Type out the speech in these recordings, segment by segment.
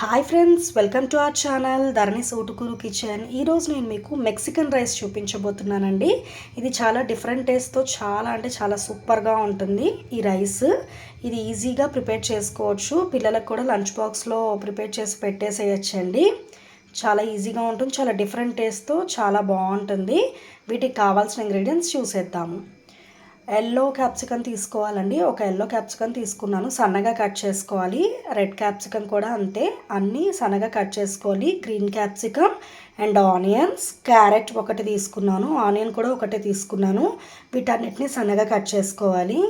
Hi friends, welcome to our channel Dharani vutukuru kitchen. ఈరోజు నేను మీకు మెక్సికన్ రైస్ చూపించబోతున్నానండి. ఇది చాలా డిఫరెంట్ టేస్ట్తో చాలా సూపర్గా ఉంటుంది. ఈ రైస్ ఇది ఈజీగా ప్రిపేర్ చేసుకోవచ్చు. పిల్లలకు కూడా లంచ్ బాక్స్లో ప్రిపేర్ చేసి పెట్టేసేయచ్చండి. చాలా ఈజీగా ఉంటుంది, చాలా డిఫరెంట్ టేస్ట్తో చాలా బాగుంటుంది. వీటికి కావాల్సిన ఇంగ్రీడియంట్స్ చూసేద్దాము. ఎల్లో క్యాప్సికమ్ తీసుకోవాలండి. ఒక ఎల్లో క్యాప్సికమ్ తీసుకున్నాను, సన్నగా కట్ చేసుకోవాలి. రెడ్ క్యాప్సికమ్ కూడా అంతే, అన్నీ సన్నగా కట్ చేసుకోవాలి. Green capsicum and onions, carrot ఒకటి తీసుకున్నాను, ఆనియన్ కూడా ఒకటి తీసుకున్నాను. వీటన్నిటిని సన్నగా కట్ చేసుకోవాలి.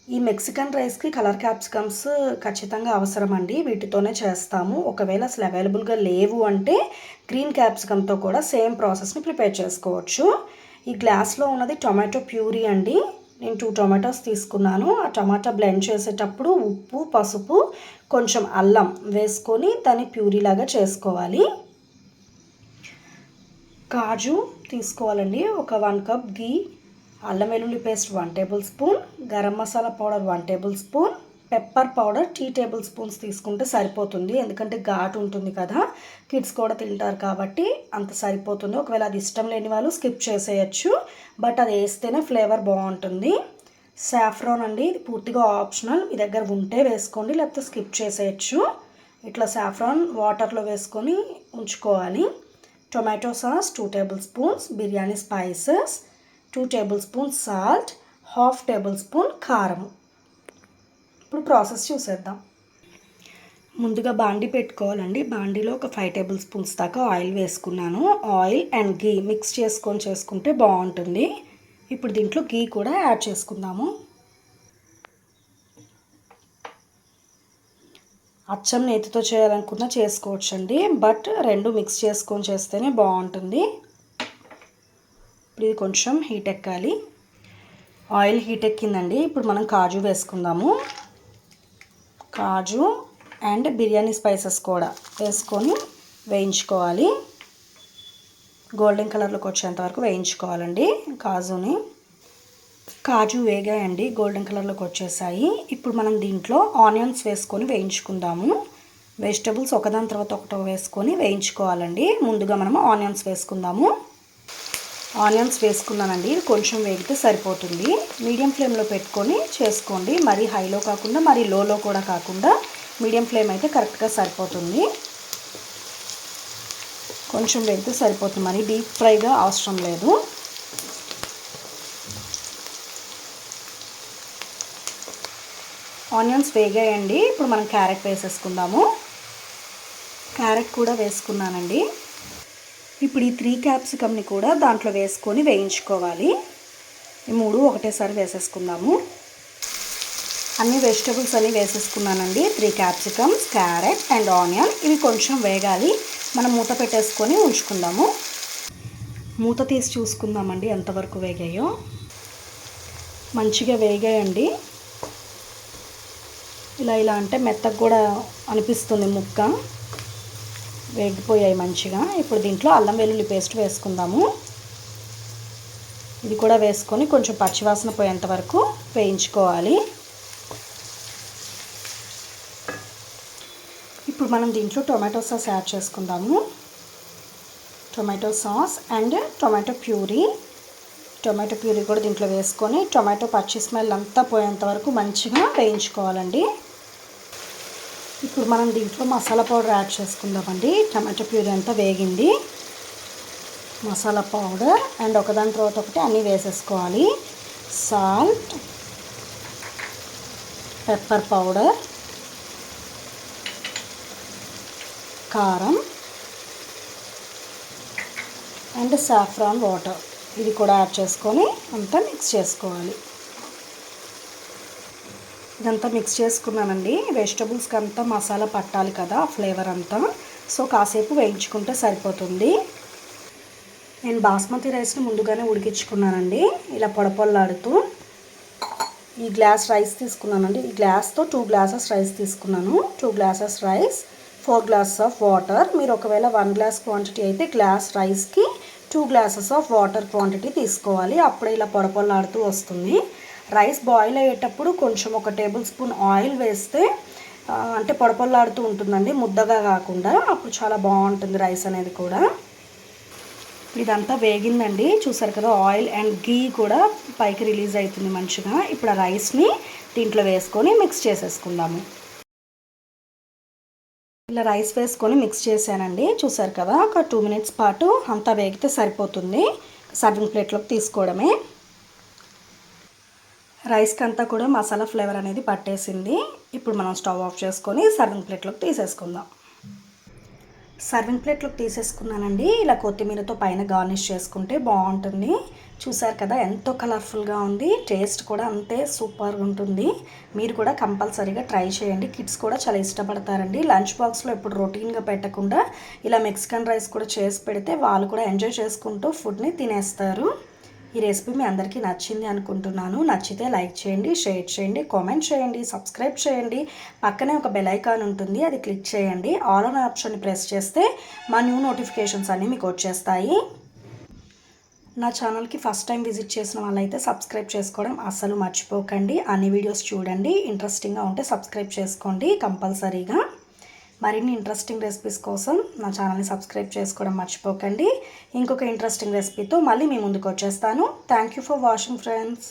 ఈ మెక్సికన్ రైస్కి కలర్ క్యాప్సికమ్స్ ఖచ్చితంగా అవసరం అండి, వీటితోనే చేస్తాము. ఒకవేళ అసలు అవైలబుల్గా లేవు అంటే గ్రీన్ క్యాప్సికమ్తో కూడా సేమ్ ప్రాసెస్ని ప్రిపేర్ చేసుకోవచ్చు. ఈ గ్లాస్లో ఉన్నది టొమాటో ప్యూరీ అండి. నేను 2 టొమాటోస్ తీసుకున్నాను. ఆ టమాటా బ్లెండ్ చేసేటప్పుడు ఉప్పు, పసుపు, కొంచెం అల్లం వేసుకొని దాన్ని ప్యూరీ లాగా చేసుకోవాలి. కాజు తీసుకోవాలండి. ఒక 1 కప్ గీ, అల్లం వెల్లుల్లి paste 1 tablespoon, garam masala powder 1 tablespoon, pepper powder 3 tablespoons తీసుకుంటే సరిపోతుంది. ఎందుకంటే ఘాటు ఉంటుంది కదా, కిడ్స్ కూడా తింటారు కాబట్టి అంత సరిపోతుంది. ఒకవేళ అది ఇష్టం లేని వాళ్ళు స్కిప్ చేసేయచ్చు, బట్ అది వేస్తేనే ఫ్లేవర్ బాగుంటుంది. సాఫ్రాన్ అండి, ఇది పూర్తిగా ఆప్షనల్, మీ దగ్గర ఉంటే వేసుకోండి, లేకపోతే స్కిప్ చేసేయచ్చు. ఇట్లా సాఫ్రాన్ వాటర్లో వేసుకొని ఉంచుకోవాలి. Tomato sauce 2 table spoons, biryani spices 2 table spoons, salt 1/2 table spoon కారం. ఇప్పుడు ప్రాసెస్ చూసేద్దాం. ముందుగా బాండి పెట్టుకోవాలండి. బాండీలో ఒక 5 టేబుల్ స్పూన్స్ దాకా ఆయిల్ వేసుకున్నాను. ఆయిల్ అండ్ గీ మిక్స్ చేసుకుంటే బాగుంటుంది. ఇప్పుడు దీంట్లో గీ కూడా యాడ్ చేసుకుందాము. అచ్చం నేతితో చేయాలనుకున్నా చేసుకోవచ్చండి, బట్ రెండు మిక్స్ చేసుకొని చేస్తేనే బాగుంటుంది. ఇప్పుడు ఇది కొంచెం హీట్ ఎక్కాలి. ఆయిల్ హీట్ ఎక్కిందండి. ఇప్పుడు మనం కాజు వేసుకుందాము. కాజు అండ్ బిర్యానీ స్పైసెస్ కూడా వేసుకొని వేయించుకోవాలి. గోల్డెన్ కలర్లోకి వచ్చేంత వరకు వేయించుకోవాలండి కాజుని. కాజు వేగాయండి, గోల్డెన్ కలర్లోకి వచ్చేసాయి. ఇప్పుడు మనం దీంట్లో ఆనియన్స్ వేసుకొని వేయించుకుందాము. వెజిటబుల్స్ ఒకదాని తర్వాత ఒకటి వేసుకొని వేయించుకోవాలండి. ముందుగా మనం ఆనియన్స్ వేసుకుందాము. ఆనియన్స్ వేసుకున్నానండి, కొంచెం వేగితే సరిపోతుంది. మీడియం ఫ్లేమ్లో పెట్టుకొని చేసుకోండి. మరీ హైలో కాకుండా మరీ లోలో కూడా కాకుండా మీడియం ఫ్లేమ్ అయితే కరెక్ట్గా సరిపోతుంది. కొంచెం వేగితే సరిపోతుంది, మరి డీప్ ఫ్రైగా అవసరం లేదు. ఆనియన్స్ వేగాయండి. ఇప్పుడు మనం క్యారెట్ వేసేసుకుందాము. క్యారెట్ కూడా వేసుకున్నానండి. ఇప్పుడు ఈ 3 క్యాప్సికమ్ని కూడా దాంట్లో వేసుకొని వేయించుకోవాలి. ఈ 3 ఒకటేసారి వేసేసుకుందాము. అన్ని వెజిటబుల్స్ అన్నీ వేసేసుకున్నానండి. 3 క్యాప్సికమ్స్, క్యారెట్ అండ్ ఆనియన్. ఇవి కొంచెం వేగాలి. మనం మూత పెట్టేసుకొని ఉంచుకుందాము. మూత తీసి చూసుకుందామండి ఎంతవరకు వేగాయో. మంచిగా వేగాయండి. ఇలా అంటే మెత్తగా కూడా అనిపిస్తుంది ముక్క. వేగిపోయాయి మంచిగా. ఇప్పుడు దీంట్లో అల్లం వెల్లుల్లి పేస్ట్ వేసుకుందాము. ఇది కూడా వేసుకొని కొంచెం పచ్చివాసన పోయేంత వరకు వేయించుకోవాలి. ఇప్పుడు మనం దీంట్లో టొమాటో సాస్ యాడ్ చేసుకుందాము. Tomato sauce and tomato puree కూడా దీంట్లో వేసుకొని టొమాటో పచ్చి స్మెల్ అంతా పోయేంత వరకు మంచిగా వేయించుకోవాలండి. ఇప్పుడు మనం దీంట్లో మసాలా పౌడర్ యాడ్ చేసుకుందామండి. టమాటో ప్యూరీ అంతా వేగింది. మసాలా పౌడర్ అండ్ ఒకదాని తర్వాత ఒకటి అన్నీ వేసేసుకోవాలి. సాల్ట్, పెప్పర్ పౌడర్, కారం అండ్ సాఫ్రాన్ వాటర్, ఇది కూడా యాడ్ చేసుకొని అంతా మిక్స్ చేసుకోవాలి. ఇదంతా మిక్స్ చేసుకున్నానండి. వెజిటబుల్స్కి అంతా మసాలా పట్టాలి కదా, ఫ్లేవర్ అంతా. సో కాసేపు వేయించుకుంటే సరిపోతుంది. నేను బాస్మతి రైస్ని ముందుగానే ఉడికించుకున్నానండి, ఇలా పొడపొల్లాడుతూ. ఈ గ్లాస్ రైస్ తీసుకున్నానండి. ఈ గ్లాస్తో 2 గ్లాసెస్ రైస్ తీసుకున్నాను. 2 glasses rice, 4 glasses of water. మీరు ఒకవేళ 1 గ్లాస్ క్వాంటిటీ అయితే గ్లాస్ రైస్కి 2 గ్లాసెస్ ఆఫ్ వాటర్ క్వాంటిటీ తీసుకోవాలి. అప్పుడే ఇలా పొడపొల్లాడుతూ వస్తుంది. రైస్ బాయిల్ అయ్యేటప్పుడు కొంచెం 1 టేబుల్ స్పూన్ ఆయిల్ వేస్తే అంటే పొడపొల్లాడుతూ ఉంటుందండి, ముద్దగా కాకుండా. అప్పుడు చాలా బాగుంటుంది రైస్ అనేది కూడా. ఇదంతా వేగిందండి, చూసారు కదా, ఆయిల్ అండ్ గీ కూడా పైకి రిలీజ్ అవుతుంది మంచిగా. ఇప్పుడు ఆ రైస్ని దీంట్లో వేసుకొని మిక్స్ చేసేసుకుందాము. ఇలా రైస్ వేసుకొని మిక్స్ చేశానండి, చూసారు కదా. ఒక 2 minutes పాటు అంతా వేగితే సరిపోతుంది. సర్వింగ్ ప్లేట్లోకి తీసుకోవడమే. రైస్కి అంతా కూడా మసాలా ఫ్లేవర్ అనేది పట్టేసింది. ఇప్పుడు మనం స్టవ్ ఆఫ్ చేసుకొని సర్వింగ్ ప్లేట్లోకి తీసేసుకుందాం. సర్వింగ్ ప్లేట్లోకి తీసేసుకున్నానండి. ఇలా కొత్తిమీరతో పైన గార్నిష్ చేసుకుంటే బాగుంటుంది. చూసారు కదా, ఎంతో కలర్ఫుల్గా ఉంది. టేస్ట్ కూడా అంతే సూపర్గా ఉంటుంది. మీరు కూడా కంపల్సరీగా ట్రై చేయండి. కిడ్స్ కూడా చాలా ఇష్టపడతారండి. లంచ్ బాక్స్లో ఎప్పుడు రొటీన్గా పెట్టకుండా ఇలా మెక్సికన్ రైస్ కూడా చేసి పెడితే వాళ్ళు కూడా ఎంజాయ్ చేసుకుంటూ ఫుడ్ని తినేస్తారు. ఈ రెసిపీ మీ అందరికీ నచ్చింది అనుకుంటున్నాను. నచ్చితే లైక్ చేయండి, షేర్ చేయండి, కామెంట్ చేయండి, సబ్స్క్రైబ్ చేయండి. పక్కనే ఒక బెల్ ఐకాన్ ఉంటుంది, అది క్లిక్ చేయండి. ఆల్ అనే ఆప్షన్ని ప్రెస్ చేస్తే మా న్యూ నోటిఫికేషన్స్ అన్నీ మీకు వచ్చేస్తాయి. నా ఛానల్కి ఫస్ట్ టైం విజిట్ చేసిన వాళ్ళైతే సబ్స్క్రైబ్ చేసుకోవడం అస్సలు మర్చిపోకండి. అన్ని వీడియోస్ చూడండి. ఇంట్రెస్టింగ్గా ఉంటే సబ్స్క్రైబ్ చేసుకోండి కంపల్సరీగా. మరిన్ని ఇంట్రెస్టింగ్ రెసిపీస్ కోసం నా ఛానల్ని సబ్స్క్రైబ్ చేసుకోవడం మర్చిపోకండి. ఇంకొక ఇంట్రెస్టింగ్ రెసిపీతో మళ్ళీ మీ ముందుకు వచ్చేస్తాను. Thank you for watching friends.